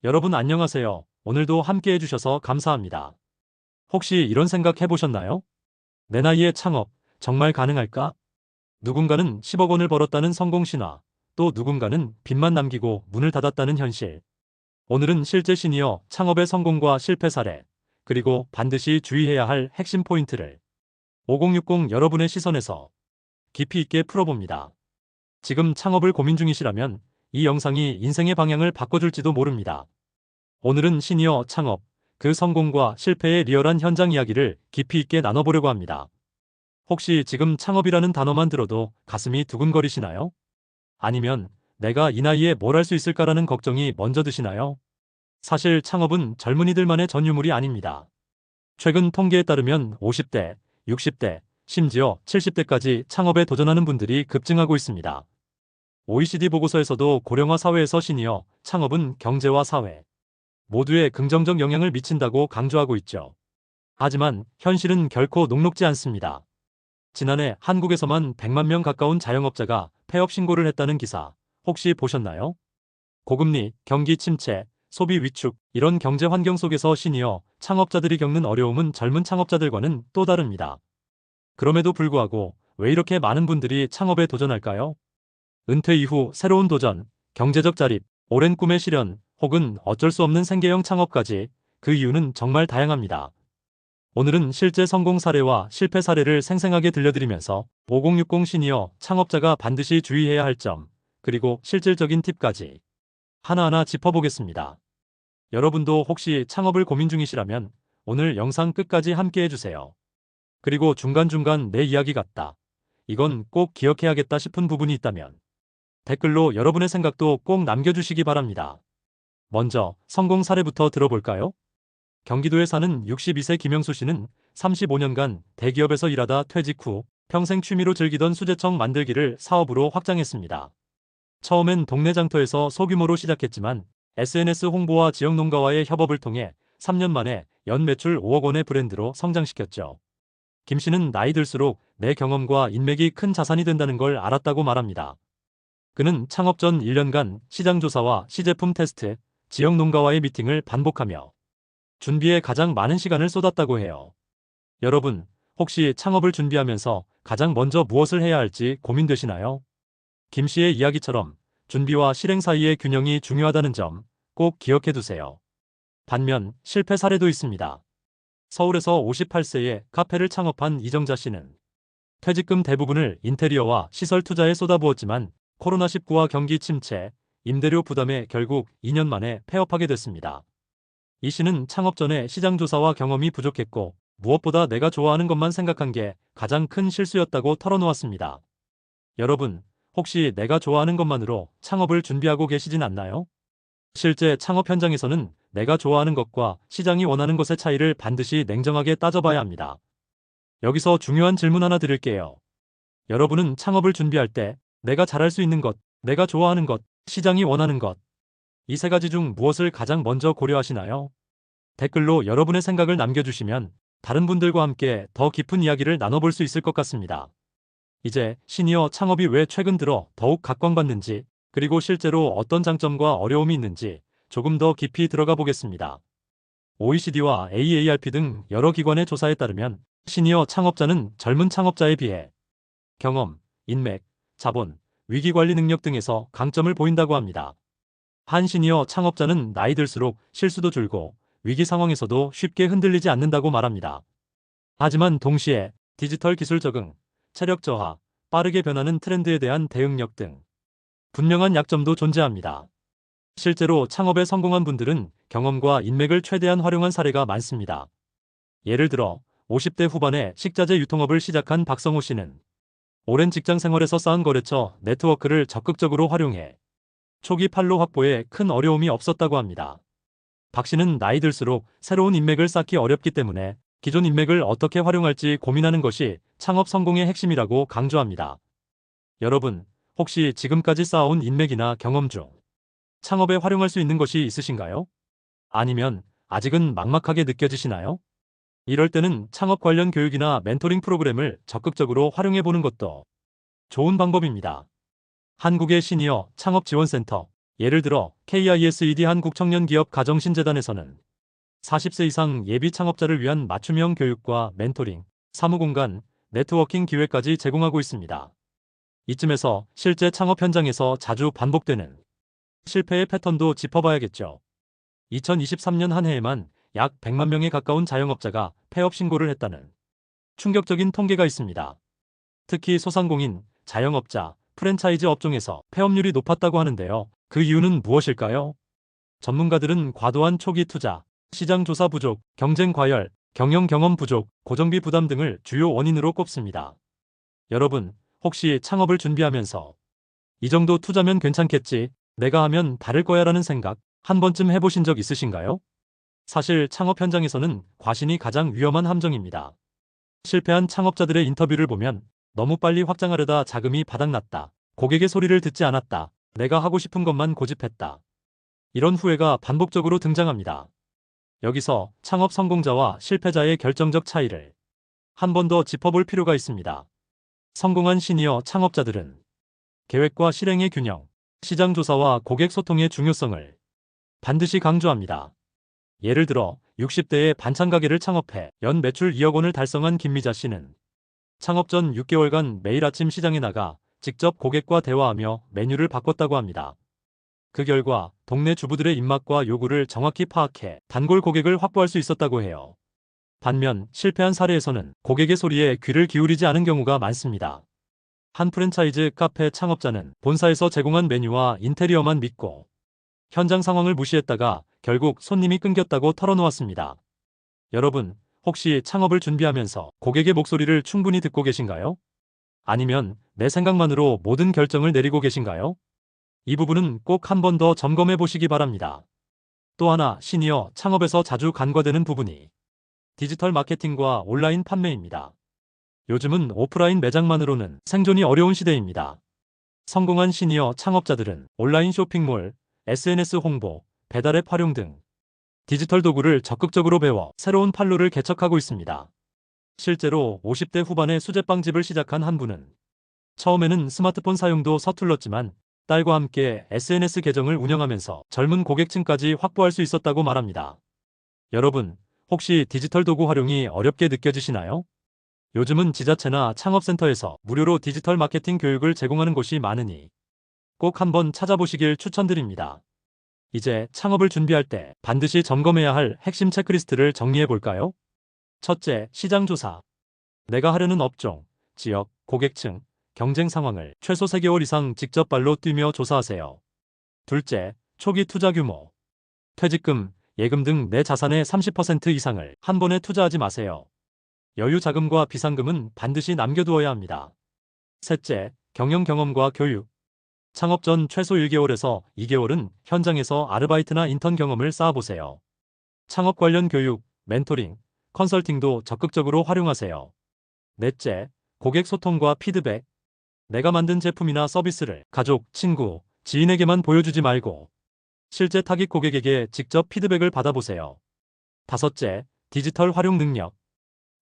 여러분 안녕하세요. 오늘도 함께 해주셔서 감사합니다. 혹시 이런 생각 해보셨나요? 내 나이에 창업, 정말 가능할까? 누군가는 10억 원을 벌었다는 성공 신화, 또 누군가는 빚만 남기고 문을 닫았다는 현실. 오늘은 실제 시니어 창업의 성공과 실패 사례, 그리고 반드시 주의해야 할 핵심 포인트를 5060 여러분의 시선에서 깊이 있게 풀어봅니다. 지금 창업을 고민 중이시라면 이 영상이 인생의 방향을 바꿔줄지도 모릅니다. 오늘은 시니어 창업, 그 성공과 실패의 리얼한 현장 이야기를 깊이 있게 나눠보려고 합니다. 혹시 지금 창업이라는 단어만 들어도 가슴이 두근거리시나요? 아니면 내가 이 나이에 뭘 할 수 있을까라는 걱정이 먼저 드시나요? 사실 창업은 젊은이들만의 전유물이 아닙니다. 최근 통계에 따르면 50대, 60대, 심지어 70대까지 창업에 도전하는 분들이 급증하고 있습니다. OECD 보고서에서도 고령화 사회에서 시니어 창업은 경제와 사회 모두에 긍정적 영향을 미친다고 강조하고 있죠. 하지만 현실은 결코 녹록지 않습니다. 지난해 한국에서만 100만 명 가까운 자영업자가 폐업 신고를 했다는 기사 혹시 보셨나요? 고금리, 경기 침체, 소비 위축, 이런 경제 환경 속에서 시니어 창업자들이 겪는 어려움은 젊은 창업자들과는 또 다릅니다. 그럼에도 불구하고 왜 이렇게 많은 분들이 창업에 도전할까요? 은퇴 이후 새로운 도전, 경제적 자립, 오랜 꿈의 실현, 혹은 어쩔 수 없는 생계형 창업까지, 그 이유는 정말 다양합니다. 오늘은 실제 성공 사례와 실패 사례를 생생하게 들려드리면서 5060 시니어 창업자가 반드시 주의해야 할 점, 그리고 실질적인 팁까지 하나하나 짚어보겠습니다. 여러분도 혹시 창업을 고민 중이시라면 오늘 영상 끝까지 함께 해주세요. 그리고 중간중간 내 이야기 같다, 이건 꼭 기억해야겠다 싶은 부분이 있다면 댓글로 여러분의 생각도 꼭 남겨주시기 바랍니다. 먼저 성공 사례부터 들어볼까요? 경기도에 사는 62세 김영수 씨는 35년간 대기업에서 일하다 퇴직 후 평생 취미로 즐기던 수제청 만들기를 사업으로 확장했습니다. 처음엔 동네 장터에서 소규모로 시작했지만 SNS 홍보와 지역 농가와의 협업을 통해 3년 만에 연 매출 5억 원의 브랜드로 성장시켰죠. 김 씨는 나이 들수록 내 경험과 인맥이 큰 자산이 된다는 걸 알았다고 말합니다. 그는 창업 전 1년간 시장 조사와 시제품 테스트, 지역 농가와의 미팅을 반복하며 준비에 가장 많은 시간을 쏟았다고 해요. 여러분, 혹시 창업을 준비하면서 가장 먼저 무엇을 해야 할지 고민되시나요? 김 씨의 이야기처럼 준비와 실행 사이의 균형이 중요하다는 점 꼭 기억해 두세요. 반면 실패 사례도 있습니다. 서울에서 58세에 카페를 창업한 이정자 씨는 퇴직금 대부분을 인테리어와 시설 투자에 쏟아부었지만 코로나19와 경기 침체, 임대료 부담에 결국 2년 만에 폐업하게 됐습니다. 이 씨는 창업 전에 시장 조사와 경험이 부족했고 무엇보다 내가 좋아하는 것만 생각한 게 가장 큰 실수였다고 털어놓았습니다. 여러분, 혹시 내가 좋아하는 것만으로 창업을 준비하고 계시진 않나요? 실제 창업 현장에서는 내가 좋아하는 것과 시장이 원하는 것의 차이를 반드시 냉정하게 따져봐야 합니다. 여기서 중요한 질문 하나 드릴게요. 여러분은 창업을 준비할 때 내가 잘할 수 있는 것, 내가 좋아하는 것, 시장이 원하는 것, 이 세 가지 중 무엇을 가장 먼저 고려하시나요? 댓글로 여러분의 생각을 남겨주시면 다른 분들과 함께 더 깊은 이야기를 나눠볼 수 있을 것 같습니다. 이제 시니어 창업이 왜 최근 들어 더욱 각광받는지, 그리고 실제로 어떤 장점과 어려움이 있는지 조금 더 깊이 들어가 보겠습니다. OECD와 AARP 등 여러 기관의 조사에 따르면 시니어 창업자는 젊은 창업자에 비해 경험, 인맥, 자본, 위기관리 능력 등에서 강점을 보인다고 합니다. 한 시니어 창업자는 나이 들수록 실수도 줄고 위기 상황에서도 쉽게 흔들리지 않는다고 말합니다. 하지만 동시에 디지털 기술 적응, 체력 저하, 빠르게 변하는 트렌드에 대한 대응력 등 분명한 약점도 존재합니다. 실제로 창업에 성공한 분들은 경험과 인맥을 최대한 활용한 사례가 많습니다. 예를 들어 50대 후반에 식자재 유통업을 시작한 박성호 씨는 오랜 직장 생활에서 쌓은 거래처 네트워크를 적극적으로 활용해 초기 판로 확보에 큰 어려움이 없었다고 합니다. 박 씨는 나이 들수록 새로운 인맥을 쌓기 어렵기 때문에 기존 인맥을 어떻게 활용할지 고민하는 것이 창업 성공의 핵심이라고 강조합니다. 여러분, 혹시 지금까지 쌓아온 인맥이나 경험 중 창업에 활용할 수 있는 것이 있으신가요? 아니면 아직은 막막하게 느껴지시나요? 이럴 때는 창업 관련 교육이나 멘토링 프로그램을 적극적으로 활용해 보는 것도 좋은 방법입니다. 한국의 시니어 창업 지원센터 예를 들어 KISED 한국청년기업가정신재단에서는 40세 이상 예비 창업자를 위한 맞춤형 교육과 멘토링, 사무공간, 네트워킹 기회까지 제공하고 있습니다. 이쯤에서 실제 창업 현장에서 자주 반복되는 실패의 패턴도 짚어봐야겠죠. 2023년 한 해에만 약 100만 명에 가까운 자영업자가 폐업 신고를 했다는 충격적인 통계가 있습니다. 특히 소상공인, 자영업자, 프랜차이즈 업종에서 폐업률이 높았다고 하는데요. 그 이유는 무엇일까요? 전문가들은 과도한 초기 투자, 시장 조사 부족, 경쟁 과열, 경영 경험 부족, 고정비 부담 등을 주요 원인으로 꼽습니다. 여러분, 혹시 창업을 준비하면서 이 정도 투자면 괜찮겠지, 내가 하면 다를 거야라는 생각 한 번쯤 해보신 적 있으신가요? 사실 창업 현장에서는 과신이 가장 위험한 함정입니다. 실패한 창업자들의 인터뷰를 보면 너무 빨리 확장하려다 자금이 바닥났다, 고객의 소리를 듣지 않았다, 내가 하고 싶은 것만 고집했다, 이런 후회가 반복적으로 등장합니다. 여기서 창업 성공자와 실패자의 결정적 차이를 한 번 더 짚어볼 필요가 있습니다. 성공한 시니어 창업자들은 계획과 실행의 균형, 시장 조사와 고객 소통의 중요성을 반드시 강조합니다. 예를 들어 60대에 반찬 가게를 창업해 연 매출 2억 원을 달성한 김미자 씨는 창업 전 6개월간 매일 아침 시장에 나가 직접 고객과 대화하며 메뉴를 바꿨다고 합니다. 그 결과 동네 주부들의 입맛과 요구를 정확히 파악해 단골 고객을 확보할 수 있었다고 해요. 반면 실패한 사례에서는 고객의 소리에 귀를 기울이지 않은 경우가 많습니다. 한 프랜차이즈 카페 창업자는 본사에서 제공한 메뉴와 인테리어만 믿고 현장 상황을 무시했다가 결국 손님이 끊겼다고 털어놓았습니다. 여러분, 혹시 창업을 준비하면서 고객의 목소리를 충분히 듣고 계신가요? 아니면 내 생각만으로 모든 결정을 내리고 계신가요? 이 부분은 꼭 한 번 더 점검해 보시기 바랍니다. 또 하나 시니어 창업에서 자주 간과되는 부분이 디지털 마케팅과 온라인 판매입니다. 요즘은 오프라인 매장만으로는 생존이 어려운 시대입니다. 성공한 시니어 창업자들은 온라인 쇼핑몰, SNS 홍보, 배달앱 활용 등 디지털 도구를 적극적으로 배워 새로운 판로를 개척하고 있습니다. 실제로 50대 후반에 수제빵집을 시작한 한 분은 처음에는 스마트폰 사용도 서툴렀지만 딸과 함께 SNS 계정을 운영하면서 젊은 고객층까지 확보할 수 있었다고 말합니다. 여러분, 혹시 디지털 도구 활용이 어렵게 느껴지시나요? 요즘은 지자체나 창업센터에서 무료로 디지털 마케팅 교육을 제공하는 곳이 많으니 꼭 한번 찾아보시길 추천드립니다. 이제 창업을 준비할 때 반드시 점검해야 할 핵심 체크리스트를 정리해 볼까요? 첫째, 시장 조사. 내가 하려는 업종, 지역, 고객층, 경쟁 상황을 최소 3개월 이상 직접 발로 뛰며 조사하세요. 둘째, 초기 투자 규모. 퇴직금, 예금 등 내 자산의 30% 이상을 한 번에 투자하지 마세요. 여유 자금과 비상금은 반드시 남겨두어야 합니다. 셋째, 경영 경험과 교육. 창업 전 최소 1개월에서 2개월은 현장에서 아르바이트나 인턴 경험을 쌓아보세요. 창업 관련 교육, 멘토링, 컨설팅도 적극적으로 활용하세요. 넷째, 고객 소통과 피드백. 내가 만든 제품이나 서비스를 가족, 친구, 지인에게만 보여주지 말고 실제 타깃 고객에게 직접 피드백을 받아보세요. 다섯째, 디지털 활용 능력.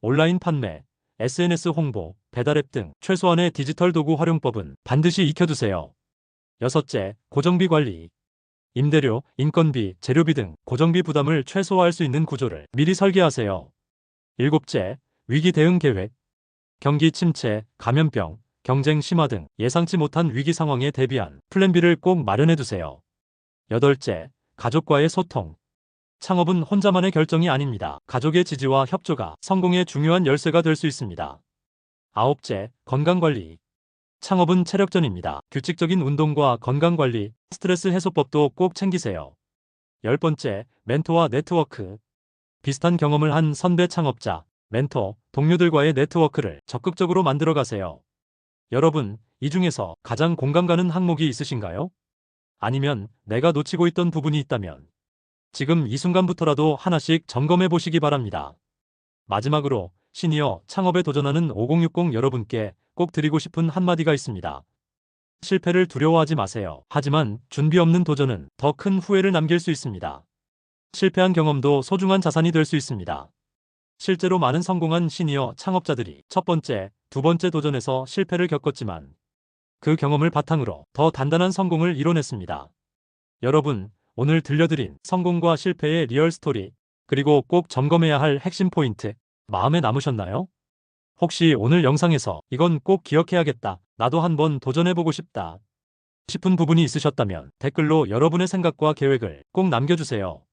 온라인 판매, SNS 홍보, 배달앱 등 최소한의 디지털 도구 활용법은 반드시 익혀두세요. 여섯째, 고정비 관리. 임대료, 인건비, 재료비 등 고정비 부담을 최소화할 수 있는 구조를 미리 설계하세요. 일곱째, 위기 대응 계획. 경기 침체, 감염병, 경쟁 심화 등 예상치 못한 위기 상황에 대비한 플랜 B를 꼭 마련해 두세요. 여덟째, 가족과의 소통. 창업은 혼자만의 결정이 아닙니다. 가족의 지지와 협조가 성공의 중요한 열쇠가 될 수 있습니다. 아홉째, 건강관리. 창업은 체력전입니다. 규칙적인 운동과 건강관리, 스트레스 해소법도 꼭 챙기세요. 열 번째, 멘토와 네트워크. 비슷한 경험을 한 선배 창업자, 멘토, 동료들과의 네트워크를 적극적으로 만들어 가세요. 여러분, 이 중에서 가장 공감 가는 항목이 있으신가요? 아니면 내가 놓치고 있던 부분이 있다면 지금 이 순간부터라도 하나씩 점검해 보시기 바랍니다. 마지막으로 시니어 창업에 도전하는 5060 여러분께 꼭 드리고 싶은 한마디가 있습니다. 실패를 두려워하지 마세요. 하지만 준비 없는 도전은 더 큰 후회를 남길 수 있습니다. 실패한 경험도 소중한 자산이 될 수 있습니다. 실제로 많은 성공한 시니어 창업자들이 첫 번째, 두 번째 도전에서 실패를 겪었지만 그 경험을 바탕으로 더 단단한 성공을 이뤄냈습니다. 여러분, 오늘 들려드린 성공과 실패의 리얼 스토리, 그리고 꼭 점검해야 할 핵심 포인트, 마음에 남으셨나요? 혹시 오늘 영상에서 이건 꼭 기억해야겠다, 나도 한번 도전해보고 싶다 싶은 부분이 있으셨다면 댓글로 여러분의 생각과 계획을 꼭 남겨주세요.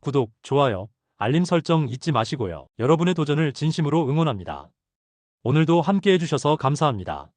구독, 좋아요, 알림 설정 잊지 마시고요. 여러분의 도전을 진심으로 응원합니다. 오늘도 함께 해주셔서 감사합니다.